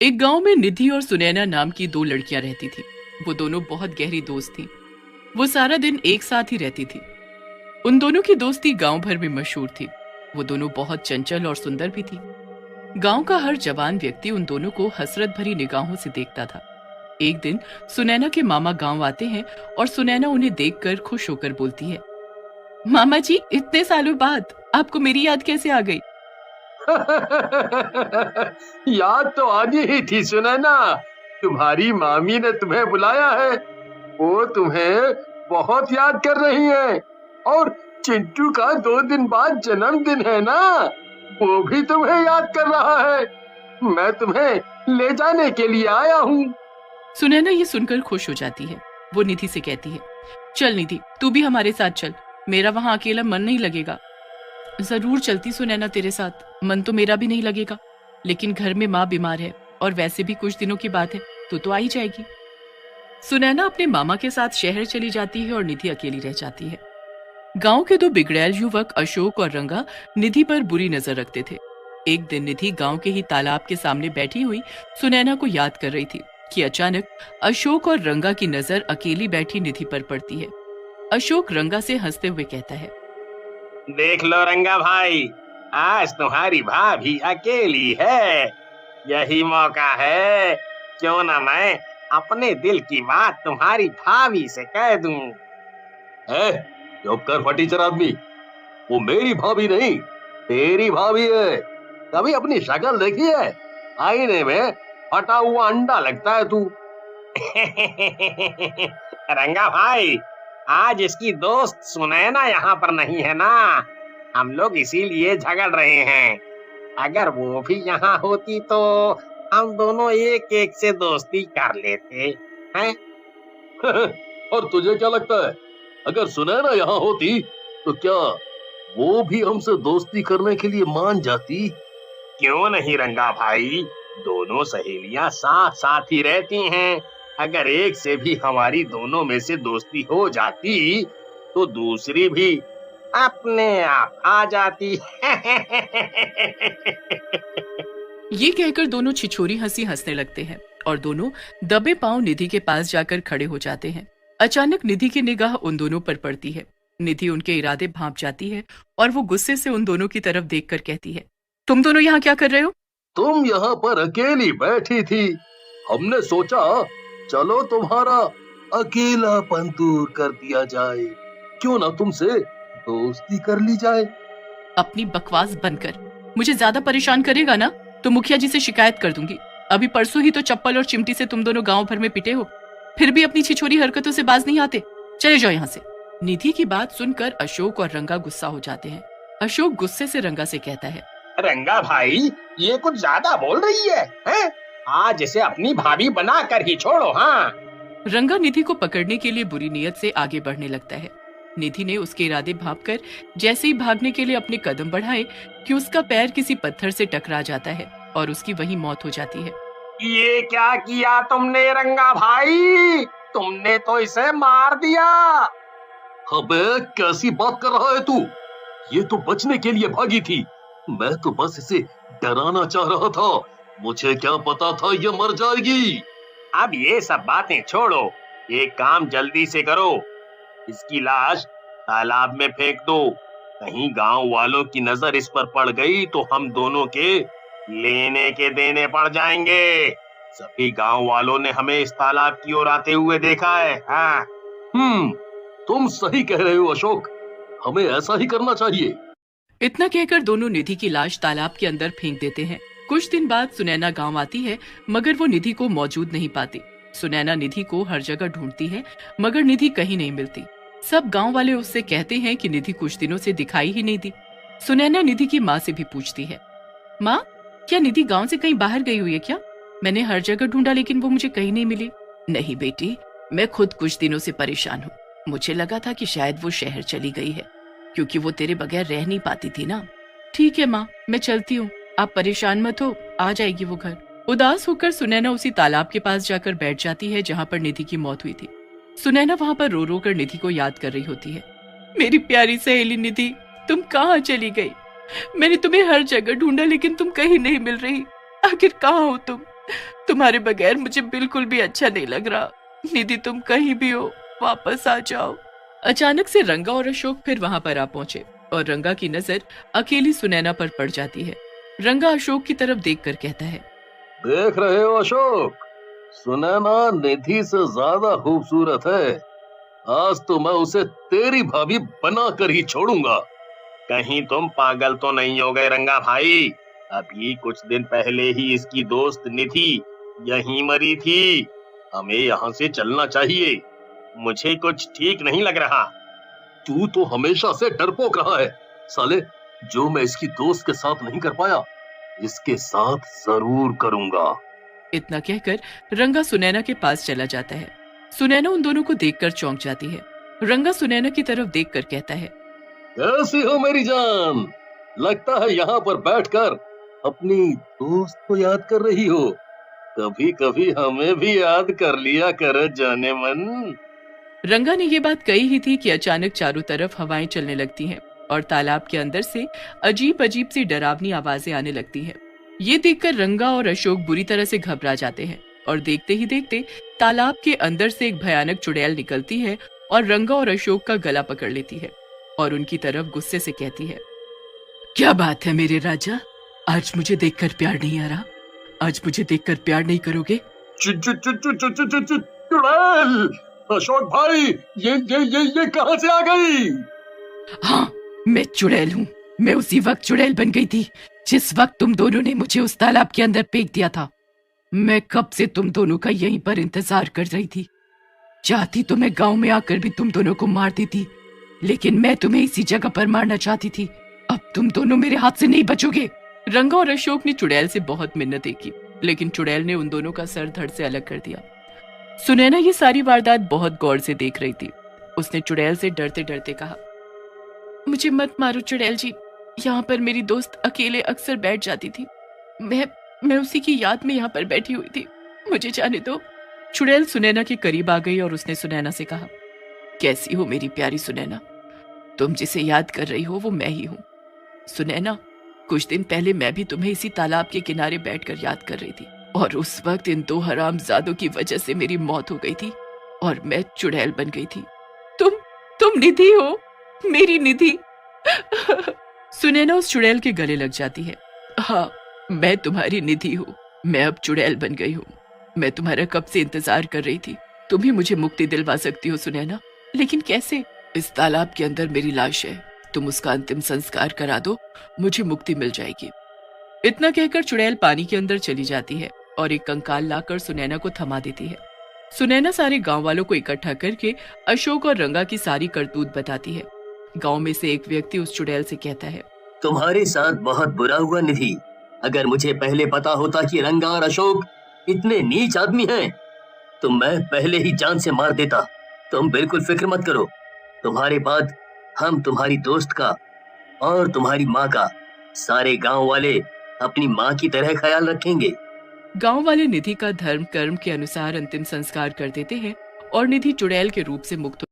एक गांव में निधि और सुनैना नाम की दो लड़कियां रहती थी। वो दोनों बहुत गहरी दोस्त थीं। वो सारा दिन एक साथ ही रहती थी। उन दोनों की दोस्ती गांव भर में मशहूर थी। वो दोनों बहुत चंचल और सुंदर भी थी। गांव का हर जवान व्यक्ति उन दोनों को हसरत भरी निगाहों से देखता था। एक दिन सुनैना के मामा गांव आते हैं और सुनैना उन्हें देखकर खुश होकर बोलती है, मामा जी, इतने सालों बाद आपको मेरी याद कैसे आ गई? याद तो आनी ही थी सुनैना। तुम्हारी मामी ने तुम्हें बुलाया है। वो तुम्हें बहुत याद कर रही है। और चिंटू का 2 दिन बाद जन्मदिन है ना, वो भी तुम्हें याद कर रहा है। मैं तुम्हें ले जाने के लिए आया हूँ। सुनैना ये सुनकर खुश हो जाती है। वो निधि से कहती है, चल निधि, तू भी हमारे साथ चल। मेरा वहां अकेला मन नहीं लगेगा। जरूर चलती सुनैना तेरे साथ, मन तो मेरा भी नहीं लगेगा, लेकिन घर में माँ बीमार है और वैसे भी कुछ दिनों की बात है, तो आ ही जाएगी। सुनैना अपने मामा के साथ शहर चली जाती है और निधि अकेली रह जाती है। गांव के दो बिगड़ैल युवक अशोक और रंगा निधि पर बुरी नजर रखते थे। एक दिन निधि गांव के ही तालाब के सामने बैठी हुई सुनैना को याद कर रही थी कि अचानक अशोक और रंगा की नजर अकेली बैठी निधि पर पड़ती है। अशोक रंगा से हंसते हुए कहता है, देख लो रंगा भाई, आज तुम्हारी भाभी अकेली है। यही मौका है, क्यों ना मैं अपने दिल की बात तुम्हारी भाभी से कह दूं। है चुप कर फटीचर आदमी। वो मेरी भाभी नहीं, तेरी भाभी है। कभी अपनी शक्ल देखी है? आईने में फटा हुआ अंडा लगता है तू। रंगा भाई, आज इसकी दोस्त सुनैना यहाँ पर नहीं है ना, हम लोग इसीलिए झगड़ रहे हैं। अगर वो भी यहाँ होती तो हम दोनों एक एक से दोस्ती कर लेते हैं। और तुझे क्या लगता है, अगर सुनैना यहाँ होती तो क्या वो भी हमसे दोस्ती करने के लिए मान जाती? क्यों नहीं रंगा भाई, दोनों सहेलियां साथ साथ ही रहती हैं। अगर एक से भी हमारी दोनों में से दोस्ती हो जाती तो दूसरी भी अपने आप आ जाती। ये कहकर दोनों छिछोरी हंसी हंसने लगते हैं और दोनों दबे पांव निधि के पास जाकर खड़े हो जाते हैं। अचानक निधि की निगाह उन दोनों पर पड़ती है। निधि उनके इरादे भांप जाती है और वो गुस्से से उन दोनों की तरफ देखकर कहती है, तुम दोनों यहाँ क्या कर रहे हो? तुम यहाँ पर अकेली बैठी थी। हमने सोचा चलो तुम्हारा अकेलापन दूर कर दिया जाए। क्यों ना तुमसे दोस्ती कर ली जाए। अपनी बकवास बंद कर। मुझे ज्यादा परेशान करेगा ना तो मुखिया जी से शिकायत कर दूंगी। अभी परसों ही तो चप्पल और चिमटी से तुम दोनों गांव भर में पिटे हो, फिर भी अपनी छिछोरी हरकतों से बाज नहीं आते। चले जाओ यहाँ से। निधि की बात सुनकर अशोक और रंगा गुस्सा हो जाते हैं। अशोक गुस्से से रंगा से कहता है, रंगा भाई, ये कुछ ज्यादा बोल रही है? आज इसे अपनी भाभी बना कर ही छोड़ो। हाँ। रंगा निधि को पकड़ने के लिए बुरी नीयत से आगे बढ़ने लगता है। निधि ने उसके इरादे भांपकर जैसे ही भागने के लिए अपने कदम बढ़ाए कि उसका पैर किसी पत्थर से टकरा जाता है और उसकी वहीं मौत हो जाती है। ये क्या किया तुमने रंगा भाई? तुमने तो इसे मार दिया। अबे कैसी बात कर रहा है तू? ये तो बचने के लिए भागी थी। मैं तो बस इसे डराना चाह रहा था। मुझे क्या पता था ये मर जाएगी। अब ये सब बातें छोड़ो, एक काम जल्दी से करो। इसकी लाश तालाब में फेंक दो। कहीं गांव वालों की नजर इस पर पड़ गई तो हम दोनों के लेने के देने पड़ जाएंगे। सभी गांव वालों ने हमें इस तालाब की ओर आते हुए देखा है। हाँ। तुम सही कह रहे हो अशोक, हमें ऐसा ही करना चाहिए। इतना कहकर दोनों निधि की लाश तालाब के अंदर फेंक देते हैं। कुछ दिन बाद सुनैना गांव आती है, मगर वो निधि को मौजूद नहीं पाती। सुनैना निधि को हर जगह ढूंढती है, मगर निधि कहीं नहीं मिलती। सब गांव वाले उससे कहते हैं कि निधि कुछ दिनों से दिखाई ही नहीं दी। सुनैना निधि की माँ से भी पूछती है, माँ, क्या निधि गांव से कहीं बाहर गई हुई है क्या? मैंने हर जगह ढूंढा लेकिन वो मुझे कहीं नहीं मिली। नहीं बेटी, मैं खुद कुछ दिनों से परेशान हूँ। मुझे लगा था कि शायद वो शहर चली गई है, क्योंकि वो तेरे बगैर रह नहीं पाती थी ना। ठीक है माँ, मैं चलती हूँ, आप परेशान मत हो, आ जाएगी वो घर। उदास होकर सुनैना उसी तालाब के पास जाकर बैठ जाती है जहाँ पर निधि की मौत हुई थी। सुनैना वहाँ पर रो रो कर निधि को याद कर रही होती है। मेरी प्यारी सहेली निधि, तुम कहाँ चली गई? मैंने तुम्हें हर जगह ढूंढा लेकिन तुम कहीं नहीं मिल रही। आखिर कहाँ हो तुम? तुम्हारे बगैर मुझे बिल्कुल भी अच्छा नहीं लग रहा। निधि तुम कहीं भी हो, वापस आ जाओ। अचानक से रंगा और अशोक फिर वहां पर आ पहुंचे और रंगा की नजर अकेली सुनैना पर पड़ जाती है। रंगा अशोक की तरफ देखकर कहता है, देख रहे हो अशोक, सुनैना निधि से ज्यादा खूबसूरत है। आज तो मैं उसे तेरी भाभी बना कर ही छोड़ूंगा। कहीं तुम पागल तो नहीं हो गए रंगा भाई? अभी कुछ दिन पहले ही इसकी दोस्त निधि यहीं मरी थी। हमें यहाँ से चलना चाहिए। मुझे कुछ ठीक नहीं लग रहा। तू तो हमेशा से डरपोक रहा है साले। जो मैं इसकी दोस्त के साथ नहीं कर पाया, इसके साथ जरूर करूंगा। इतना कहकर रंगा सुनैना के पास चला जाता है। सुनैना उन दोनों को देखकर चौंक जाती है। रंगा सुनैना की तरफ देखकर कहता है, कैसी हो मेरी जान? लगता है यहाँ पर बैठकर अपनी दोस्त को याद कर रही हो। कभी कभी हमें भी याद कर लिया कर जाने मन। रंगा ने ये बात कही ही थी कि अचानक चारों तरफ हवाएं चलने लगती हैं और तालाब के अंदर से अजीब अजीब सी डरावनी आवाजें आने लगती हैं। ये देखकर रंगा और अशोक बुरी तरह से घबरा जाते हैं और देखते ही देखते तालाब के अंदर से एक भयानक चुड़ैल निकलती है और रंगा और अशोक का गला पकड़ लेती है और उनकी तरफ गुस्से से कहती है, क्या बात है मेरे राजा, आज मुझे देखकर प्यार नहीं आ रहा? आज मुझे देखकर प्यार नहीं करोगे? चुड़ैल! अशोक भाई, ये कहां से आ गई? हाँ, मैं चुड़ैल हूँ। मैं उसी वक्त चुड़ैल बन गई थी जिस वक्त तुम दोनों ने मुझे उस तालाब के अंदर फेंक दिया था। मैं कब से तुम दोनों का यहीं पर इंतजार कर रही थी। चाहती तो मैं गांव में आकर भी तुम दोनों को मार देती, लेकिन मैं तुम्हें इसी जगह पर मारना चाहती थी। अब तुम दोनों मेरे हाथ से नहीं बचोगे। रंगा और अशोक ने चुड़ैल से बहुत मिन्नतें की, लेकिन चुड़ैल ने उन दोनों का सर धड़ से अलग कर दिया। सुनैना ये सारी वारदात बहुत गौर से देख रही थी। उसने चुड़ैल से डरते डरते कहा, मुझे मत मारो चुड़ैल जी, यहाँ पर मेरी दोस्त अकेले अक्सर बैठ जाती थी। मैं उसी की याद में यहाँ पर बैठी हुई थी, मुझे जाने दो। चुड़ैल सुनैना के करीब आ गई और उसने सुनैना से कहा, कैसी हो मेरी प्यारी सुनैना? तुम जिसे याद कर रही हो वो मैं ही हूँ। सुनैना, कुछ दिन पहले मैं भी तुम्हें इसी तालाब के किनारे बैठकर याद कर रही थी और उस वक्त इन दो हरामजादों की वजह से मेरी मौत हो गई थी और मैं चुड़ैल बन गई थी। तुम निधि हो, मेरी निधि। सुनैना उस चुड़ैल के गले लग जाती है। हाँ, मैं तुम्हारी निधि हूँ। मैं अब चुड़ैल बन गई हूँ। मैं तुम्हारा कब से इंतजार कर रही थी। तुम ही मुझे मुक्ति दिलवा सकती हो सुनैना, लेकिन कैसे? इस तालाब के अंदर मेरी लाश है, तुम उसका अंतिम संस्कार करा दो, मुझे मुक्ति मिल जाएगी। इतना कहकर चुड़ैल पानी के अंदर चली जाती है और एक कंकाल लाकर सुनैना को थमा देती है। सुनैना सारे गांव वालों को इकट्ठा करके अशोक और रंगा की सारी करतूत बताती है। गांव में से एक व्यक्ति उस चुड़ैल से कहता है, तुम्हारे साथ बहुत बुरा हुआ निधि। अगर मुझे पहले पता होता कि रंगा और अशोक इतने नीच आदमी हैं, तो मैं पहले ही जान से मार देता। तुम बिल्कुल फिक्र मत करो, तुम्हारे बाद हम तुम्हारी दोस्त का और तुम्हारी माँ का, सारे गांव वाले अपनी माँ की तरह ख्याल रखेंगे। गांव वाले निधि का धर्म कर्म के अनुसार अंतिम संस्कार कर देते हैं और निधि चुड़ैल के रूप से मुक्त